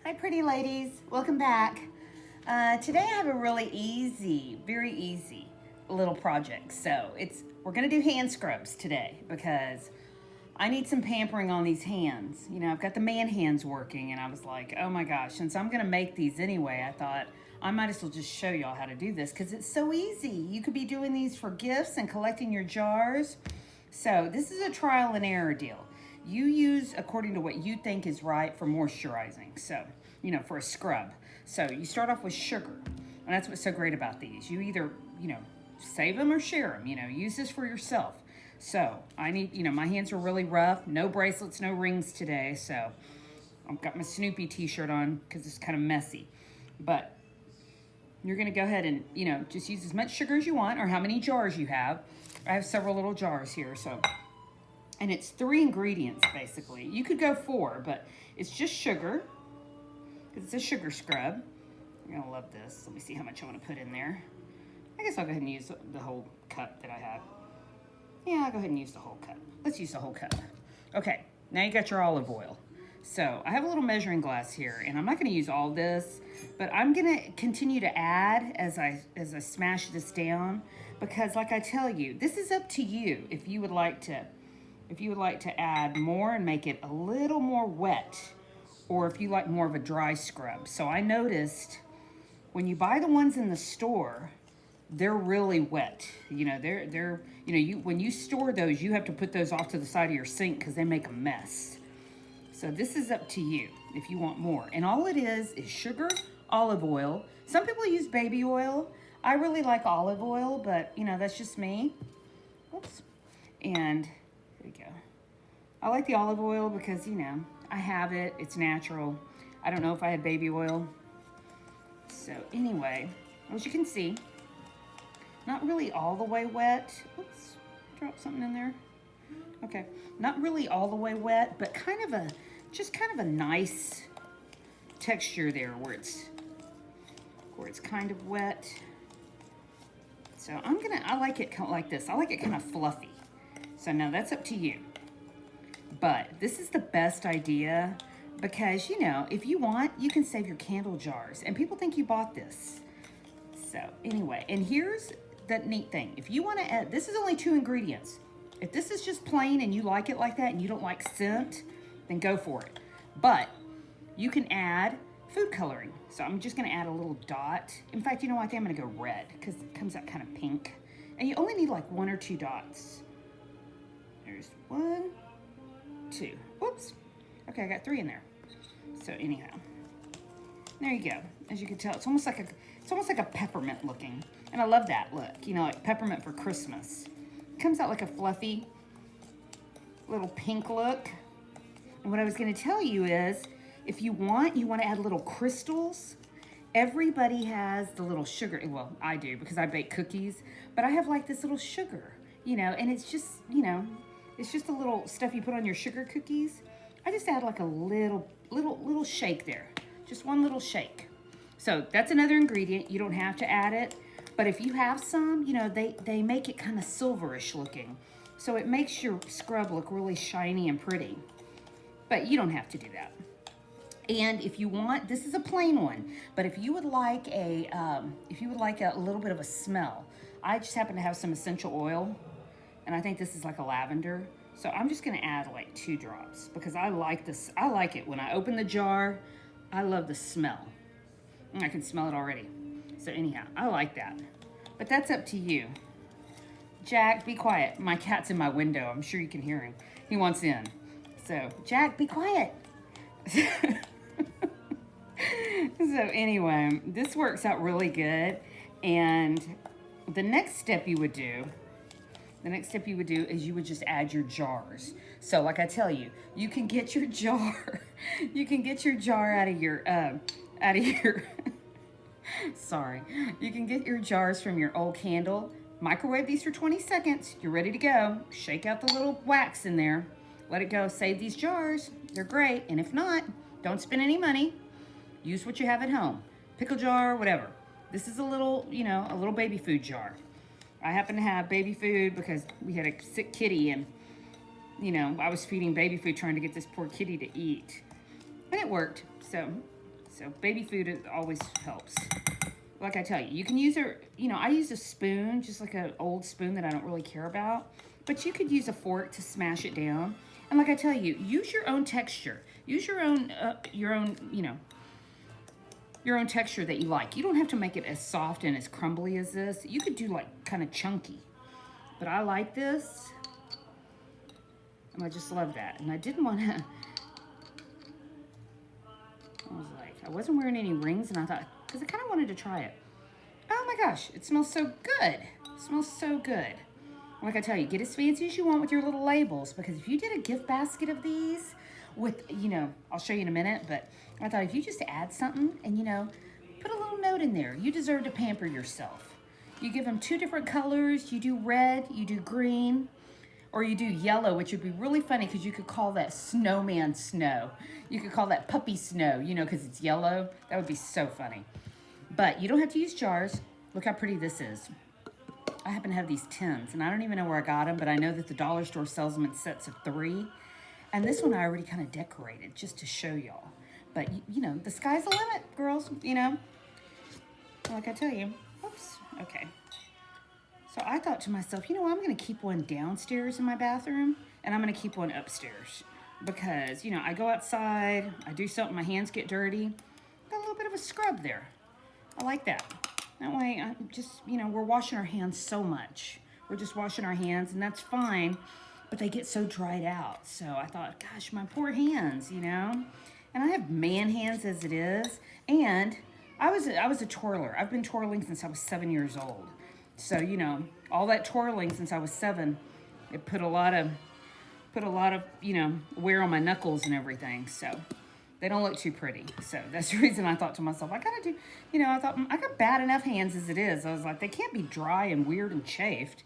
Hi pretty ladies, welcome back. Today I have a really very easy little project. So we're gonna do hand scrubs today because I need some pampering on these hands. You know, I've got the man hands working and I was like, oh my gosh, since I'm gonna make these anyway, I thought I might as well just show y'all how to do this because it's so easy. You could be doing these for gifts and collecting your jars. So this is a trial and error deal. You use according to what you think is right for moisturizing. So, you know, for a scrub. So you start off with sugar. And that's what's so great about these. You either, save them or share them. Use this for yourself. So I need, my hands are really rough. No bracelets, no rings today. So I've got my Snoopy t-shirt on because it's kind of messy. But you're going to go ahead and, just use as much sugar as you want or how many jars you have. I have several little jars here, and it's 3 ingredients basically. You could go 4, but it's just sugar because it's a sugar scrub. You're gonna love this. Let me see how much I want to put in there. I guess I'll go ahead and use the whole cup that I have. Yeah, I'll go ahead and use the whole cup. Let's use the whole cup. Okay, now you got your olive oil. So I have a little measuring glass here, and I'm not going to use all this, but I'm going to continue to add as I smash this down, because like I tell you, this is up to you if you would like to add more and make it a little more wet, or if you like more of a dry scrub. So I noticed when you buy the ones in the store, they're really wet. When you store those, you have to put those off to the side of your sink because they make a mess. So this is up to you if you want more. And all it is sugar, olive oil. Some people use baby oil. I really like olive oil, but that's just me. Oops. And here we go. I like the olive oil because, I have it. It's natural. I don't know if I had baby oil. So anyway, as you can see, not really all the way wet. Oops, drop something in there. Okay, not really all the way wet, but kind of a nice texture there where it's kind of wet. So I like it kind of like this. I like it kind of fluffy. So now that's up to you. But this is the best idea because, if you want, you can save your candle jars. And people think you bought this. So anyway, and here's the neat thing. If you want to add, this is only 2 ingredients. If this is just plain and you like it like that and you don't like scent, then go for it. But you can add food coloring. So I'm just going to add a little dot. In fact, you know what? I think I'm going to go red because it comes out kind of pink. And you only need like 1 or 2 dots. There's 1, 2. Whoops. Okay, I got 3 in there. So anyhow, there you go. As you can tell, it's almost like a peppermint looking. And I love that look, like peppermint for Christmas. It comes out like a fluffy little pink look. And what I was going to tell you is, if you want to add little crystals. Everybody has the little sugar. Well, I do because I bake cookies, but I have like this little sugar, and it's just, it's just a little stuff you put on your sugar cookies. I just add like a little shake there, just 1 little shake. So that's another ingredient. You don't have to add it, but if you have some, they make it kind of silverish looking. So it makes your scrub look really shiny and pretty, but you don't have to do that. And if you want, this is a plain one, but if you would like a little bit of a smell, I just happen to have some essential oil, and I think this is like a lavender. So I'm just gonna add like 2 drops because I like this. I like it when I open the jar. I love the smell. I can smell it already. So anyhow, I like that. But that's up to you. Jack, be quiet. My cat's in my window. I'm sure you can hear him. He wants in. So, Jack, be quiet. So anyway, this works out really good. And the next step you would do is you would just add your jars. So like I tell you, you can get your jar, out of your, sorry. You can get your jars from your old candle, microwave these for 20 seconds. You're ready to go. Shake out the little wax in there. Let it go. Save these jars. They're great. And if not, don't spend any money. Use what you have at home. Pickle jar, whatever. This is a little baby food jar. I happen to have baby food because we had a sick kitty and, I was feeding baby food trying to get this poor kitty to eat. And it worked. So So baby food always helps. Like I tell you, you can use I use a spoon, just like an old spoon that I don't really care about. But you could use a fork to smash it down. And like I tell you, use your own texture. Use your own texture that you like. You don't have to make it as soft and as crumbly as this. You could do like kind of chunky. But I like this. And I just love that. And I didn't want to... I wasn't wearing any rings, and I thought, because I kind of wanted to try it. Oh my gosh, it smells so good. It smells so good. Like I tell you, get as fancy as you want with your little labels, because if you did a gift basket of these with, I'll show you in a minute, but I thought if you just add something and, put a little note in there, you deserve to pamper yourself. You give them 2 different colors. You do red, you do green, or you do yellow, which would be really funny because you could call that snowman snow. You could call that puppy snow, because it's yellow. That would be so funny. But you don't have to use jars. Look how pretty this is. I happen to have these tins, and I don't even know where I got them, but I know that the dollar store sells them in sets of 3. And this one I already kind of decorated just to show y'all. But, the sky's the limit, girls, Like I tell you. Oops, okay. So I thought to myself, I'm going to keep one downstairs in my bathroom, and I'm going to keep one upstairs. Because, I go outside, I do something, my hands get dirty. Got a little bit of a scrub there. I like that. That way, I'm just, we're washing our hands so much. We're just washing our hands, and that's fine. But they get so dried out. So I thought, gosh, my poor hands, And I have man hands as it is. And I was a twirler. I've been twirling since I was 7 years old. So, all that twirling since I was 7, it put a lot of, wear on my knuckles and everything. So they don't look too pretty. So that's the reason I thought to myself, I gotta do, I thought, I got bad enough hands as it is. I was like, they can't be dry and weird and chafed.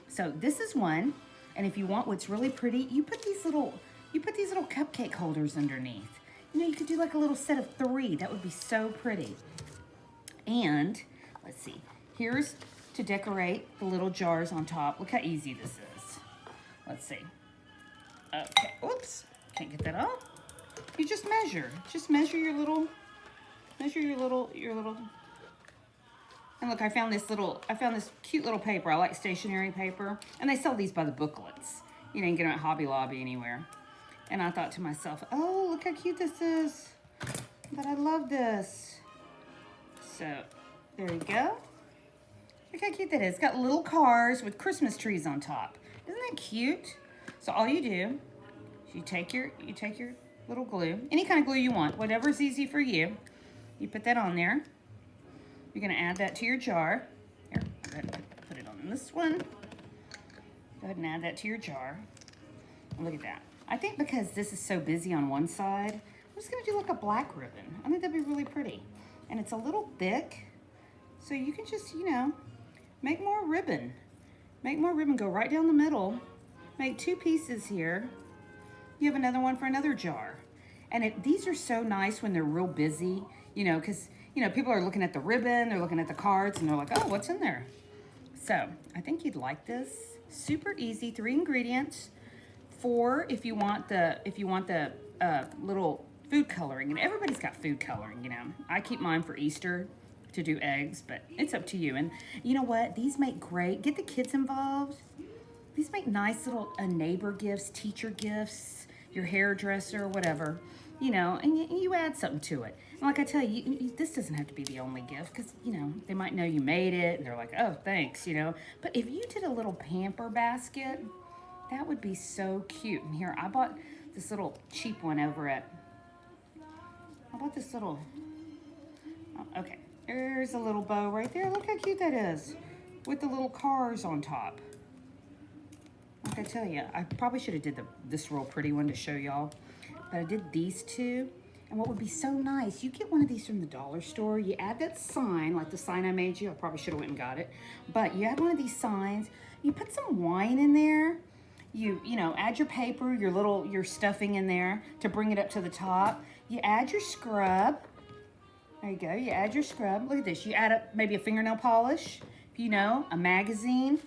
So this is one. And if you want what's really pretty, you put these little cupcake holders underneath. You could do like a little set of 3. That would be so pretty. And let's see, here's to decorate the little jars on top. Look how easy this is. Let's see. Okay, oops, can't get that off. You just measure your little, and look, I found this cute little paper. I like stationery paper, and they sell these by the booklets. You can get them at Hobby Lobby anywhere. And I thought to myself, oh, look how cute this is. But I love this. So, there you go. Look how cute that is. It's got little cars with Christmas trees on top. Isn't that cute? So all you do is you take your little glue, any kind of glue you want, whatever's easy for you. You put that on there. You're gonna add that to your jar. Here, go ahead and put it on this one. Go ahead and add that to your jar. And look at that. I think because this is so busy on one side, I'm just gonna do like a black ribbon. I think that'd be really pretty. And it's a little thick, so you can just, make more ribbon. Make more ribbon, go right down the middle. Make 2 pieces here. You have another one for another jar. And these are so nice when they're real busy, because, people are looking at the ribbon, they're looking at the cards, and they're like, oh, what's in there? So I think you'd like this. Super easy, 3 ingredients. 4 if you want the little food coloring, and everybody's got food coloring. I keep mine for Easter to do eggs, but it's up to you. And you know what? These make great. Get the kids involved. These make nice little neighbor gifts, teacher gifts, your hairdresser, whatever. And you add something to it. And like I tell you, this doesn't have to be the only gift because, they might know you made it and they're like, oh, thanks, But if you did a little pamper basket, that would be so cute. And here, I bought this little cheap one over at, okay, there's a little bow right there. Look how cute that is with the little cars on top. Like I tell you, I probably should have did this real pretty one to show y'all, but I did these 2. And what would be so nice, you get one of these from the dollar store, you add that sign, like the sign I made you. I probably should have went and got it, but you add one of these signs, you put some wine in there, you add your paper, your stuffing in there to bring it up to the top. You add your scrub. There you go, you add your scrub. Look at this, you add up maybe a fingernail polish, a magazine,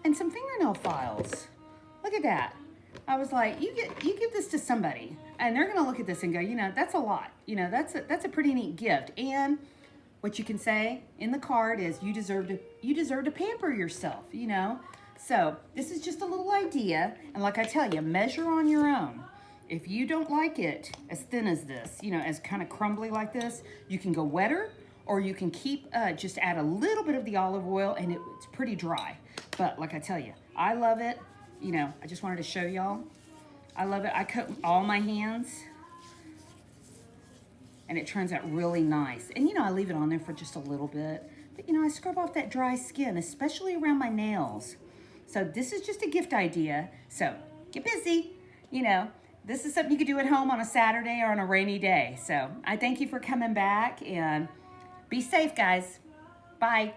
and some fingernail files. Look at that. I was like, you give this to somebody. And they're gonna look at this and go, you know, that's a lot. You know, that's a pretty neat gift. And what you can say in the card is you deserve to pamper yourself, you know. So this is just a little idea, and like I tell you, measure on your own. If you don't like it as thin as this, you know, as kind of crumbly like this, you can go wetter, or you can keep just add a little bit of the olive oil, and it's pretty dry. But like I tell you, I love it. You know, I just wanted to show y'all. I love it. I coat all my hands, and it turns out really nice. And you know, I leave it on there for just a little bit. But you know, I scrub off that dry skin, especially around my nails. So this is just a gift idea. So get busy. You know, this is something you could do at home on a Saturday or on a rainy day. So I thank you for coming back, and be safe, guys. Bye.